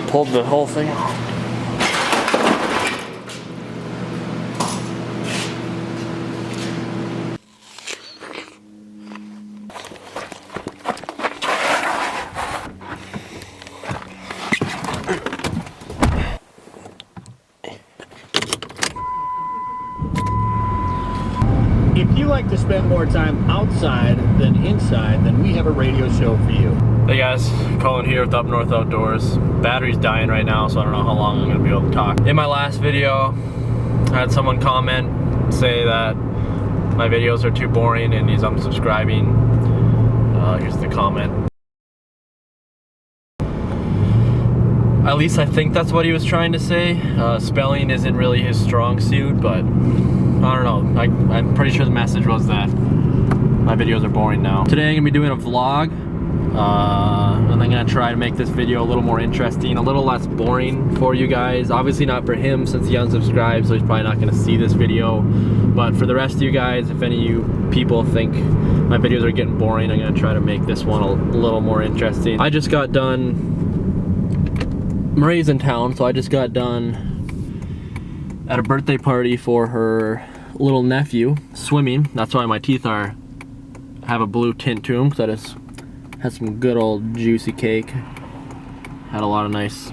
pulled the whole thing out. If you like to spend more time outside than inside, then we have a radio show for you. Hey guys, Colin here with Up North Outdoors. Battery's dying right now, so I don't know how long I'm gonna be able to talk. In my last video, I had someone comment, say that my videos are too boring and he's unsubscribing. Here's the comment. At least I think that's what he was trying to say. Spelling isn't really his strong suit, but I don't know. I'm pretty sure the message was that my videos are boring now. Today I'm gonna be doing a vlog, and I'm gonna try to make this video a little more interesting, a little less boring for you guys. Obviously not for him since he unsubscribed, so he's probably not gonna see this video. But for the rest of you guys, if any of you people think my videos are getting boring, I'm gonna try to make this one a little more interesting. I just got done, Marae's in town, so I just got done at a birthday party for her little nephew, swimming. That's why my teeth have a blue tint to them, because I just had some good old juicy cake. Had a lot of nice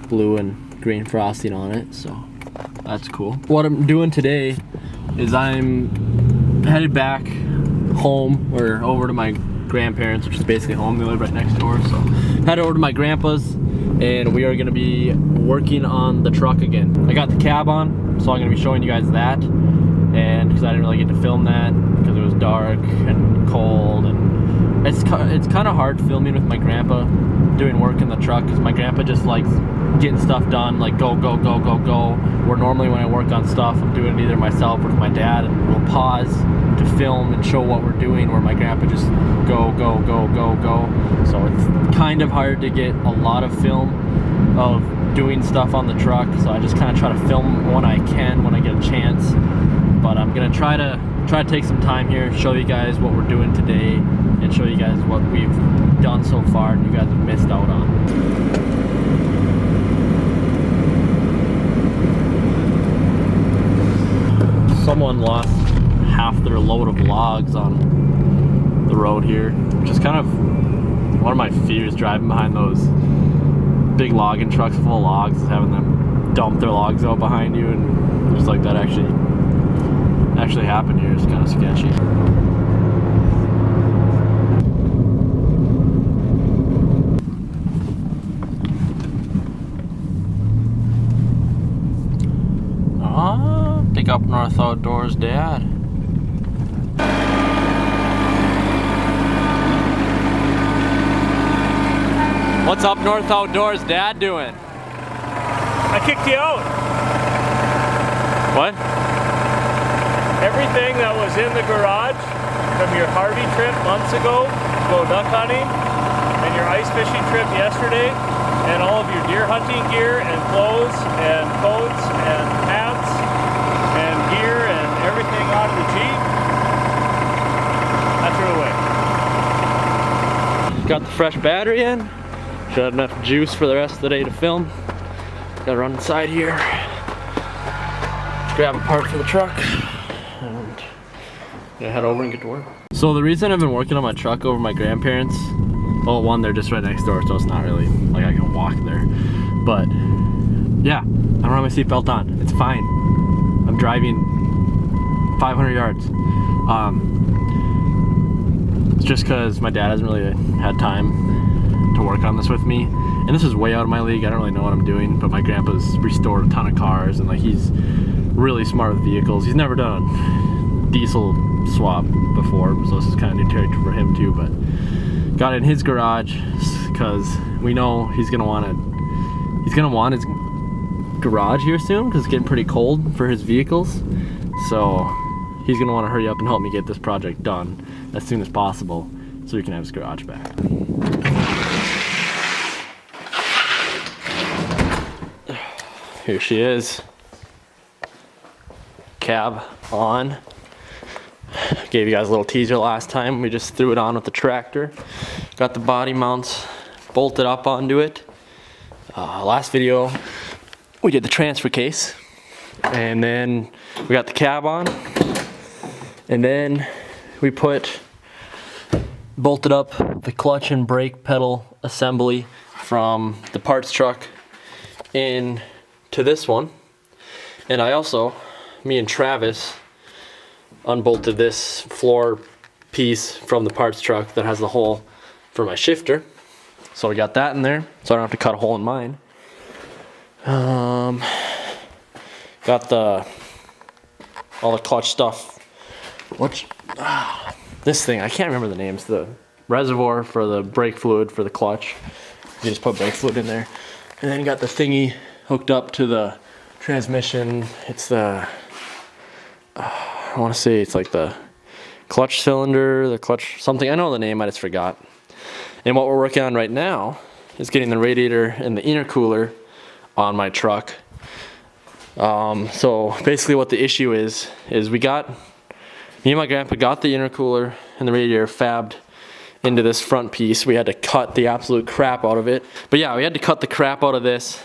blue and green frosting on it, so that's cool. What I'm doing today is I'm headed back home, or over to my grandparents, which is basically home. They live right next door, so head over to my grandpa's, and we are gonna be working on the truck again. I got the cab on, so I'm gonna be showing you guys that. And because I didn't really get to film that because it was dark and cold, and it's kind of hard filming with my grandpa doing work in the truck, because my grandpa just likes getting stuff done, like go, go, go, go, go. Where normally when I work on stuff, I'm doing it either myself or with my dad, and we'll pause to film and show what we're doing, where my grandpa just go, go, go, go, go. So it's kind of hard to get a lot of film of doing stuff on the truck, so I just kind of try to film when I can, when I get a chance. But I'm gonna try to take some time here, show you guys what we're doing today, and show you guys what we've done so far and you guys have missed out on. Someone lost half their load of logs on the road here, which is kind of one of my fears driving behind those big logging trucks full of logs, is having them dump their logs out behind you, and just like that actually happened here. It's kind of sketchy. Take Up North Outdoors, Dad. What's Up North Outdoors Dad doing? I kicked you out. What? Everything that was in the garage from your Harvey trip months ago to go duck hunting, and your ice fishing trip yesterday, and all of your deer hunting gear and clothes and coats and hats and gear and everything out of the Jeep, I threw away. Got the fresh battery in. Should have enough juice for the rest of the day to film. Gotta run inside here, grab a part for the truck, and gonna head over and get to work. So the reason I've been working on my truck over my grandparents, well, one, they're just right next door, so it's not really like I can walk there. But yeah, I don't have my seatbelt on. It's fine. I'm driving 500 yards. It's just because my dad hasn't really had time to work on this with me, and this is way out of my league. I don't really know what I'm doing, but my grandpa's restored a ton of cars, and like, he's really smart with vehicles. He's never done a diesel swap before, so this is kind of new territory for him too. But got it in his garage because we know he's gonna want his garage here soon, because it's getting pretty cold for his vehicles. So he's gonna want to hurry up and help me get this project done as soon as possible, so he can have his garage back. Here she is. Cab on. Gave you guys a little teaser last time. We just threw it on with the tractor. Got the body mounts bolted up onto it. Last video, we did the transfer case, and then we got the cab on, and then we bolted up the clutch and brake pedal assembly from the parts truck in to this one. And I also, me and Travis, unbolted this floor piece from the parts truck that has the hole for my shifter. So we got that in there, so I don't have to cut a hole in mine. Got all the clutch stuff. This thing, I can't remember the names. The reservoir for the brake fluid for the clutch. You just put brake fluid in there. And then you got the thingy hooked up to the transmission. It's the, I want to say it's like the clutch cylinder, the clutch something. I know the name, I just forgot. And what we're working on right now is getting the radiator and the intercooler on my truck. So basically what the issue is me and my grandpa got the intercooler and the radiator fabbed into this front piece. We had to cut the absolute crap out of it. But yeah, we had to cut the crap out of this,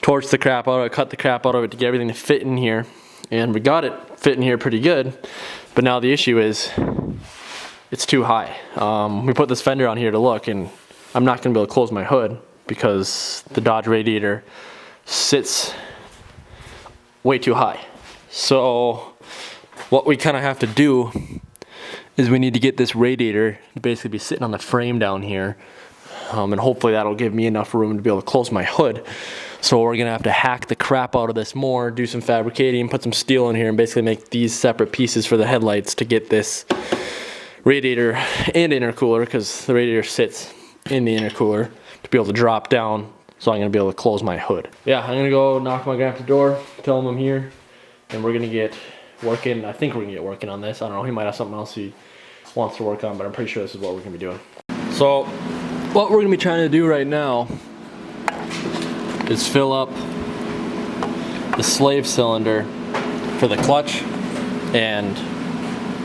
torch the crap out of it, cut the crap out of it to get everything to fit in here. And we got it fit in here pretty good. But now the issue is it's too high. We put this fender on here to look, and I'm not gonna be able to close my hood because the Dodge Radiator sits way too high. So what we kind of have to do is we need to get this radiator to basically be sitting on the frame down here, and hopefully that'll give me enough room to be able to close my hood. So we're gonna have to hack the crap out of this more, do some fabricating, put some steel in here, and basically make these separate pieces for the headlights to get this radiator and intercooler, because the radiator sits in the intercooler, to be able to drop down, so I'm gonna be able to close my hood. Yeah, I'm gonna go knock my guy at the door, tell him I'm here, and we're gonna get working. I think we're gonna get working on this. I don't know, he might have something else he wants to work on, but I'm pretty sure this is what we're gonna be doing. So what we're gonna be trying to do right now is fill up the slave cylinder for the clutch, and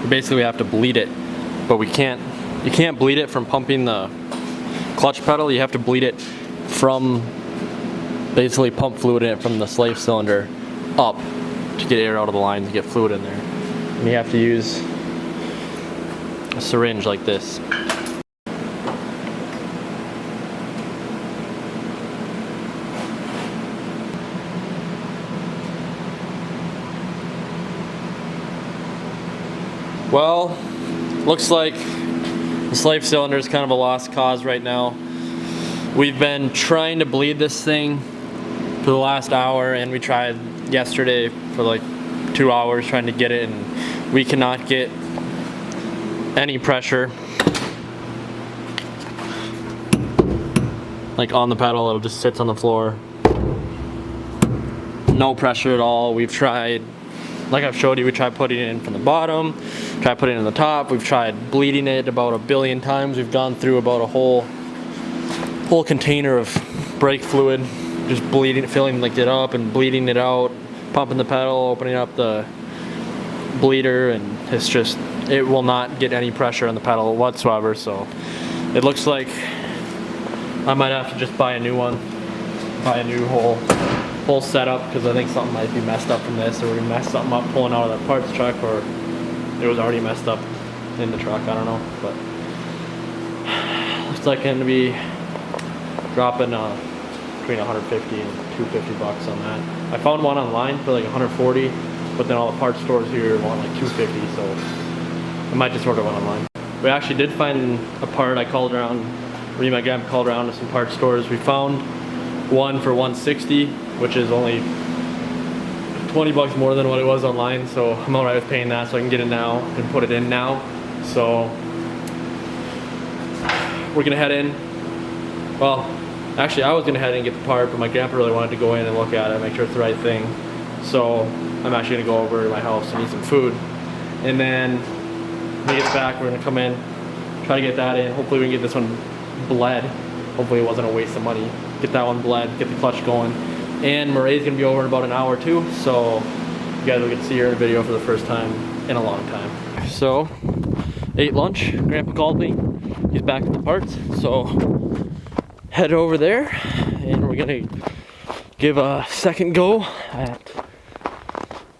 basically we have to bleed it, but you can't bleed it from pumping the clutch pedal. You have to bleed it from basically pump fluid in it from the slave cylinder up to get air out of the line to get fluid in there. And you have to use a syringe like this. Well, looks like the slave cylinder is kind of a lost cause right now. We've been trying to bleed this thing for the last hour, and we tried yesterday for like 2 hours trying to get it, and we cannot get any pressure like on the pedal. It just sits on the floor. No pressure at all. We've tried, like I've showed you, we tried putting it in from the bottom, tried putting it in the top, we've tried bleeding it about 1 billion times. We've gone through about a whole container of brake fluid, just bleeding, filling like it up and bleeding it out, pumping the pedal, opening up the bleeder, and it's just, it will not get any pressure on the pedal whatsoever. So it looks like I might have to just buy a new one, buy a new whole setup, because I think something might be messed up from this, or we messed something up pulling out of the parts truck, or it was already messed up in the truck, I don't know. But looks like I'm gonna be dropping between 150 and 250 bucks on that. I found one online for like 140, but then all the parts stores here want like 250, so I might just order one online. We actually did find a part. I called around, me and my grandpa called around to some parts stores. We found one for 160, which is only 20 bucks more than what it was online, so I'm alright with paying that, so I can get it now and put it in now. So we're gonna head in. Well, actually I was gonna head in and get the part, but my grandpa really wanted to go in and look at it, make sure it's the right thing. So I'm actually gonna go over to my house and eat some food, and then when he gets back, we're gonna come in, try to get that in. Hopefully we can get this one bled. Hopefully it wasn't a waste of money. Get that one bled, get the clutch going. And Marae's gonna be over in about an hour or two, so you guys will get to see her in a video for the first time in a long time. So, ate lunch, Grandpa called me, he's back at the parts, so head over there and we're gonna give a second go at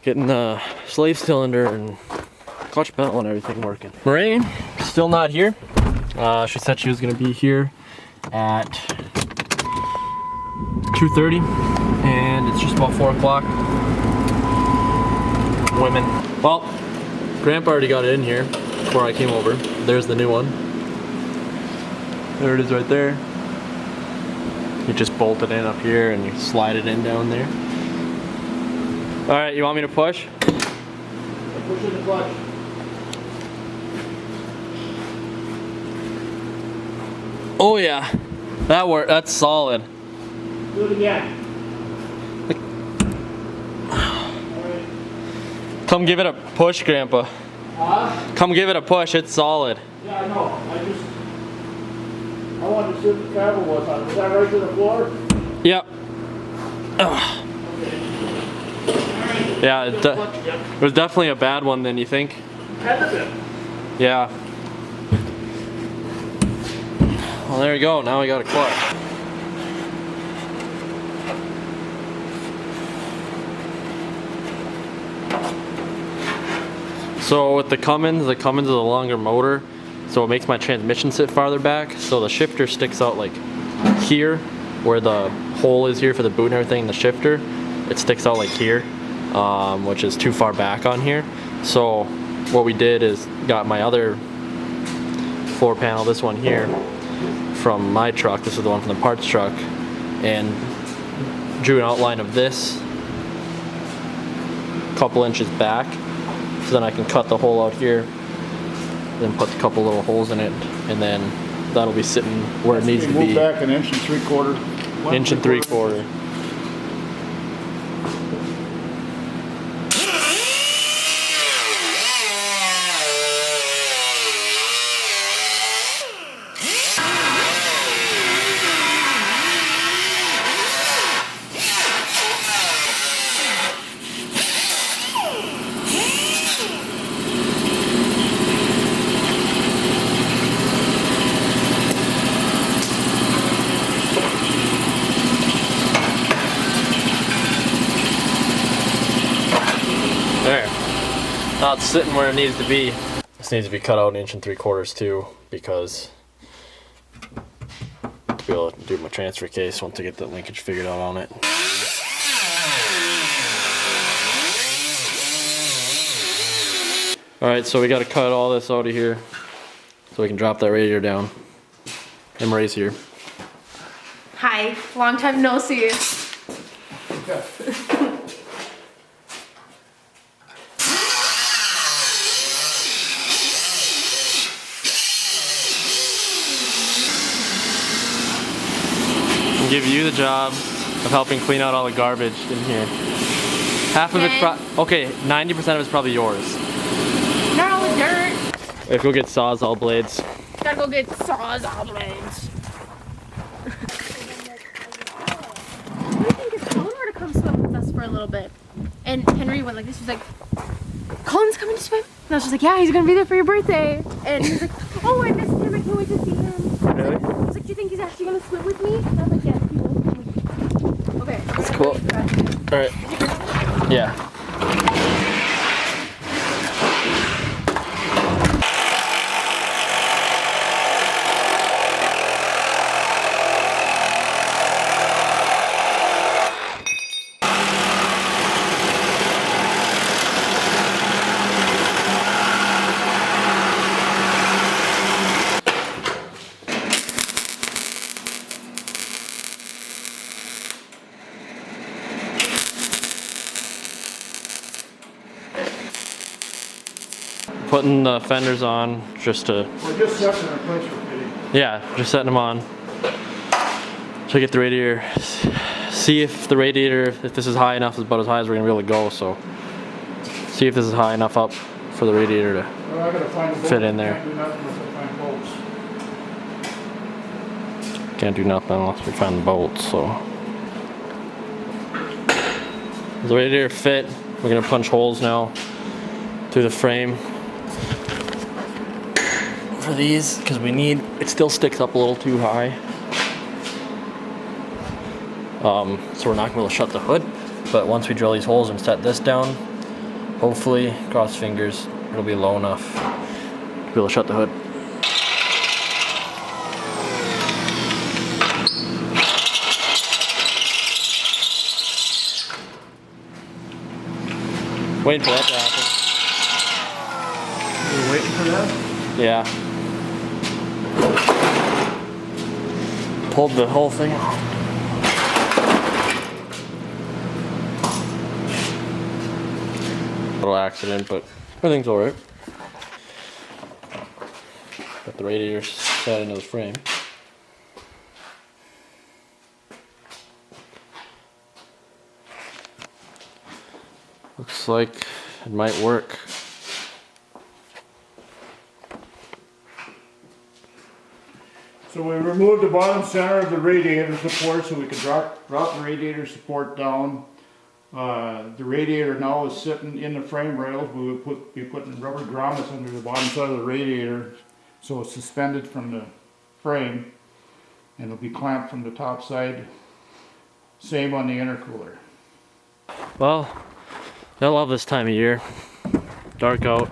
getting the slave cylinder and clutch pedal and everything working. Marae, still not here. She said she was gonna be here at 2:30 and it's just about 4 o'clock. Women. Well, Grandpa already got it in here before I came over. There's the new one. There it is right there. You just bolt it in up here and you slide it in down there. All right, you want me to push? I'm pushing the clutch. Oh yeah, that worked. That's solid. Do it again. Come give it a push, Grandpa. Huh? Come give it a push. It's solid. Yeah, I know. I wanted to see what the travel was on. Was that right to the floor? Yep. Ugh. Yeah, it was definitely a bad one then, you think? Had to be. Yeah. Well, there you go. Now we got a clutch. So with the Cummins is a longer motor, so it makes my transmission sit farther back. So the shifter sticks out like here, where the hole is here for the boot and everything. The shifter, it sticks out like here, which is too far back on here. So what we did is got my other floor panel, this one here, from my truck. This is the one from the parts truck, and drew an outline of this a couple inches back. So then I can cut the hole out here, then put a couple little holes in it, and then that'll be sitting where it needs to be. Move back 1 3/4 Inch and 3/4. There. Now it's sitting where it needs to be. This needs to be cut out 1 3/4 too, because to be able to do my transfer case once I get the linkage figured out on it. Alright, so we got to cut all this out of here so we can drop that radiator down. And Marae's here. Hi, long time no see. And give you the job of helping clean out all the garbage in here. Half of it's okay, 90% of it's probably yours. Not all the dirt. If we'll get Sawzall blades. Gotta go get Sawzall blades. I think if Colin were to come swim with us for a little bit, and Henry went like this, he's like, Colin's coming to swim? And I was just like, yeah, he's gonna be there for your birthday. And he's like, oh, I missed him, I can't wait to see him. Really? I was like, do you think he's actually gonna swim with me? And I was like, yes, he will. Okay. That's cool. Alright. Yeah. Putting the fenders on just to... We're just setting our place for fitting. Yeah, just setting them on. So get the radiator. See if the radiator, if this is high enough, is about as high as we're gonna be able to go. So see if this is high enough up for the radiator to Well, I gotta find the fit in there. Can't do nothing unless I find bolts. Can't do nothing unless we find the bolts. So the radiator fit. We're gonna punch holes now through the frame for these because we need. It still sticks up a little too high. So we're not gonna be able to shut the hood. But once we drill these holes and set this down, hopefully, cross fingers, it'll be low enough to be able to shut the hood. Waiting for that to happen. You're waiting for that? Yeah. Pulled the whole thing out. Little accident, but everything's alright. Got the radiator set into the frame. Looks like it might work. So we removed the bottom center of the radiator support so we could drop the radiator support down. The radiator now is sitting in the frame rails. We would be putting rubber grommets under the bottom side of the radiator so it's suspended from the frame, and it'll be clamped from the top side. Same on the intercooler. Well, I love this time of year. Dark out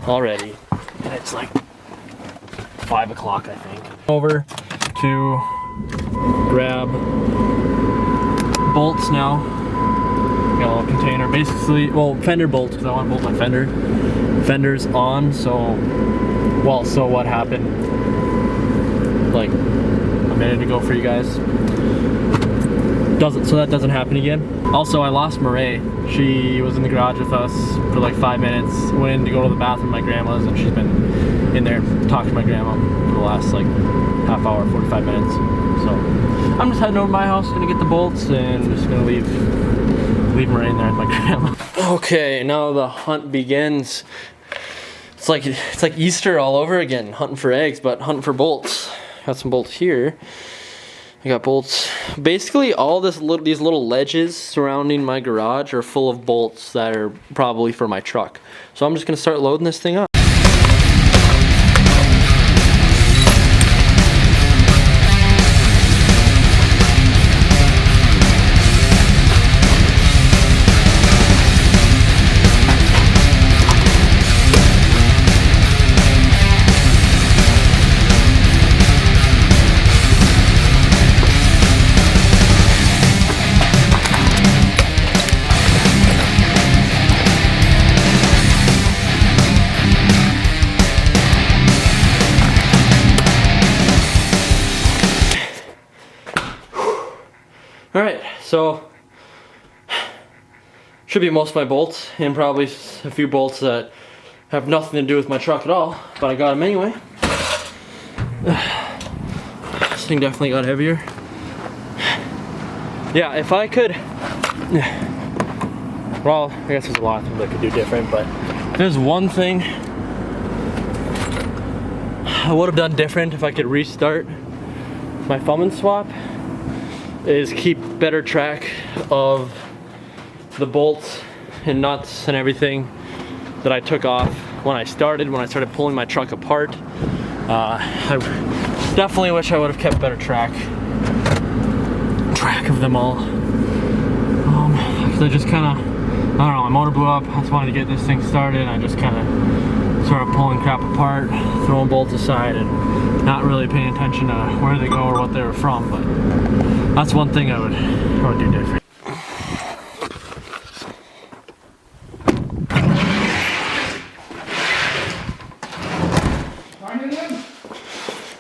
already, and it's like 5 o'clock, I think. Over to grab bolts now. Got a little container, basically, well, fender bolts, because I want to bolt my fenders on. So what happened like a minute ago for you guys? So that doesn't happen again. Also, I lost Marae. She was in the garage with us for like 5 minutes. Went in to go to the bathroom at my grandma's, and she's been in there talking to my grandma for the last like half hour, 45 minutes. So I'm just heading over to my house, gonna get the bolts, and just gonna leave Marae in there with my grandma. Okay, now the hunt begins. It's like Easter all over again, hunting for eggs, but hunting for bolts. Got some bolts here. I got bolts. Basically, all these little ledges surrounding my garage are full of bolts that are probably for my truck. So I'm just gonna start loading this thing up. Alright, so should be most of my bolts, and probably a few bolts that have nothing to do with my truck at all, but I got them anyway. This thing definitely got heavier. Yeah, if I could, well, I guess there's a lot of things I could do different, but there's one thing I would have done different if I could restart my Fummins swap, is keep better track of the bolts and nuts and everything that I took off when I started pulling my truck apart. I definitely wish I would have kept better track of them all. Because I just kind of, I don't know, my motor blew up. I just wanted to get this thing started. I just kind of started pulling crap apart, throwing bolts aside, and not really paying attention to where they go or what they were from. But that's one thing I would do different.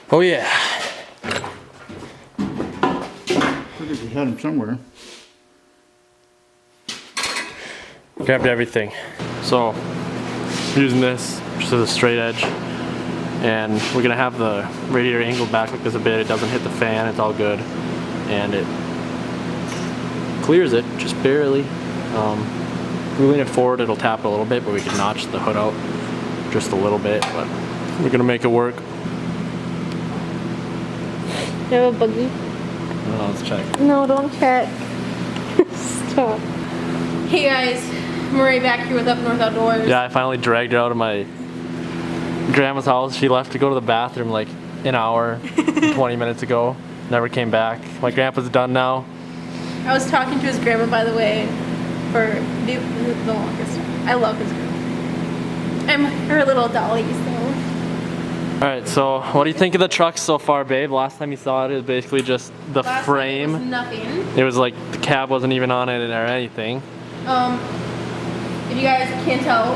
Oh yeah. Figured we had them somewhere. Grabbed everything. So I'm using this just as a straight edge, and we're gonna have the radiator angled back like this a bit. It doesn't hit the fan, it's all good, and it clears it just barely. If we lean it forward, it'll tap it a little bit, but we can notch the hood out just a little bit, but we're gonna make it work. You have a buggy? Oh, let's check. No, don't check. Stop. Hey guys, Marae back here with UpNorthOutdoors. Yeah, I finally dragged her out of my grandma's house. She left to go to the bathroom like an hour, 20 minutes ago. Never came back. My grandpa's done now. I was talking to his grandma, by the way, for the longest time. I love his grandma. I'm her little dolly, so. Alright, so what do you think of the truck so far, babe? Last time you saw it, it was basically just the Last frame. time it was nothing. It was like the cab wasn't even on it or anything. If you guys can't tell,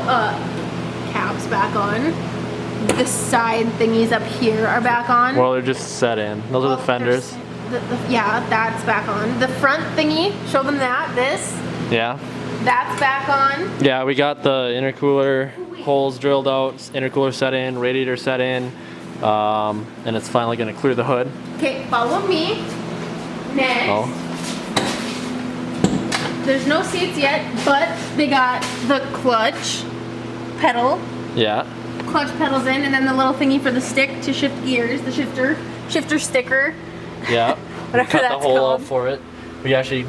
cab's back on. The side thingies up here are back on. Well, they're just set in. Those are the fenders. Yeah, that's back on. The front thingy, show them that. This, Yeah. that's back on. Yeah, we got the intercooler holes drilled out, intercooler set in, radiator set in, and it's finally going to clear the hood. Okay, follow me. Next. Oh. There's no seats yet, but they got the clutch pedal. Yeah. Clutch pedals in, and then the little thingy for the stick to shift gears, the shifter sticker. Yeah. Whatever Cut the that's hole called. out for it. We actually,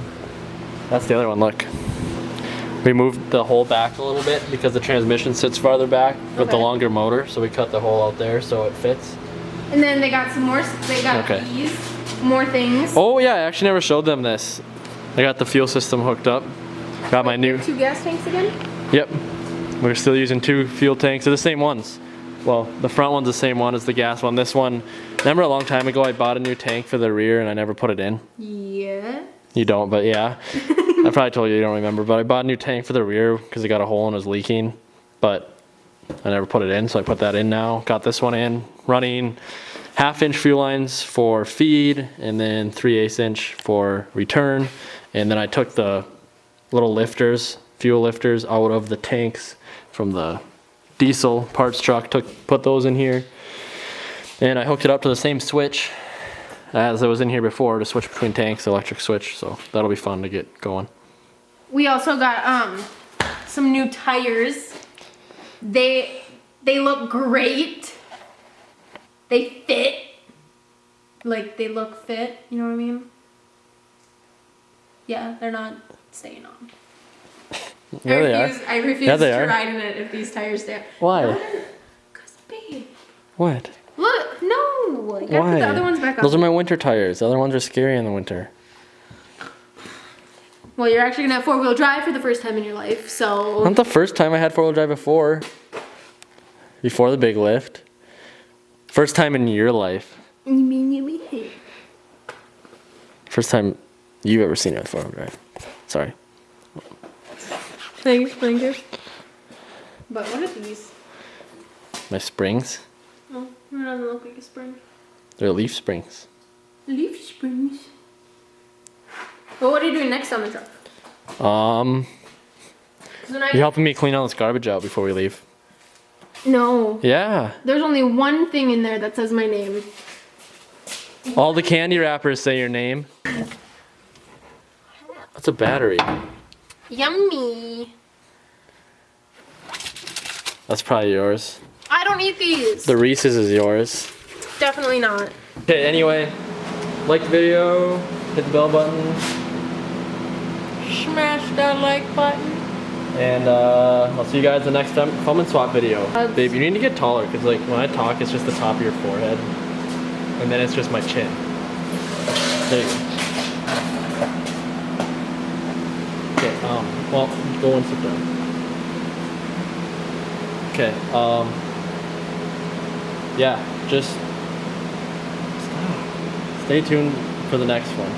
that's the other one, look. We moved the hole back a little bit because the transmission sits farther back with the Okay. longer motor, so we cut the hole out there so it fits. And then they got some more, they got Okay. these, more things. Oh yeah, I actually never showed them this. I got the fuel system hooked up. Got my new, 2 gas tanks again? yep. We're still using 2 fuel tanks. They're the same ones. Well, the front one's the same one as the gas one. This one, remember a long time ago I bought a new tank for the rear and I never put it in? Yeah. You don't, but yeah. I probably told you don't remember, but I bought a new tank for the rear because it got a hole and it was leaking, but I never put it in, so I put that in now. Got this one in, running 1/2-inch fuel lines for feed and then 3/8 inch for return. And then I took the little lifters, fuel lifters out of the tanks from the diesel parts truck, put those in here. And I hooked it up to the same switch as it was in here before to switch between tanks, electric switch, so that'll be fun to get going. We also got some new tires. They look great. They fit. Like they look fit, you know what I mean? Yeah, they're not staying on. Yeah, they are. I refuse Yeah, they to are. ride in it if these tires stay on. Why? Cause babe. What? Look, no. You gotta Why? put the other ones back on. Those are my winter tires. The other ones are scary in the winter. Well, you're actually gonna have 4-wheel drive for the first time in your life, so. Not the first time I had 4-wheel drive before. Before the big lift. First time in your life. You mean you mean here? First time you've ever seen it with 4-wheel drive. Sorry. Thanks, Blinker. But what are these? My springs. Oh, it doesn't look like a spring. They're leaf springs. Leaf springs. Well, what are you doing next on the truck? 'Cause when You're helping me clean all this garbage out before we leave. No. Yeah. There's only one thing in there that says my name. All the candy wrappers say your name. That's a battery. Yummy. That's probably yours. I don't eat these. The Reese's is yours. Definitely not. Okay, anyway, like the video, hit the bell button, Smash that like button. and I'll see you guys in the next Fummins swap video. Babe, you need to get taller, because like when I talk, it's just the top of your forehead, and then it's just my chin. There you go. Okay, well, go and sit down. Okay, yeah, just stay tuned for the next one.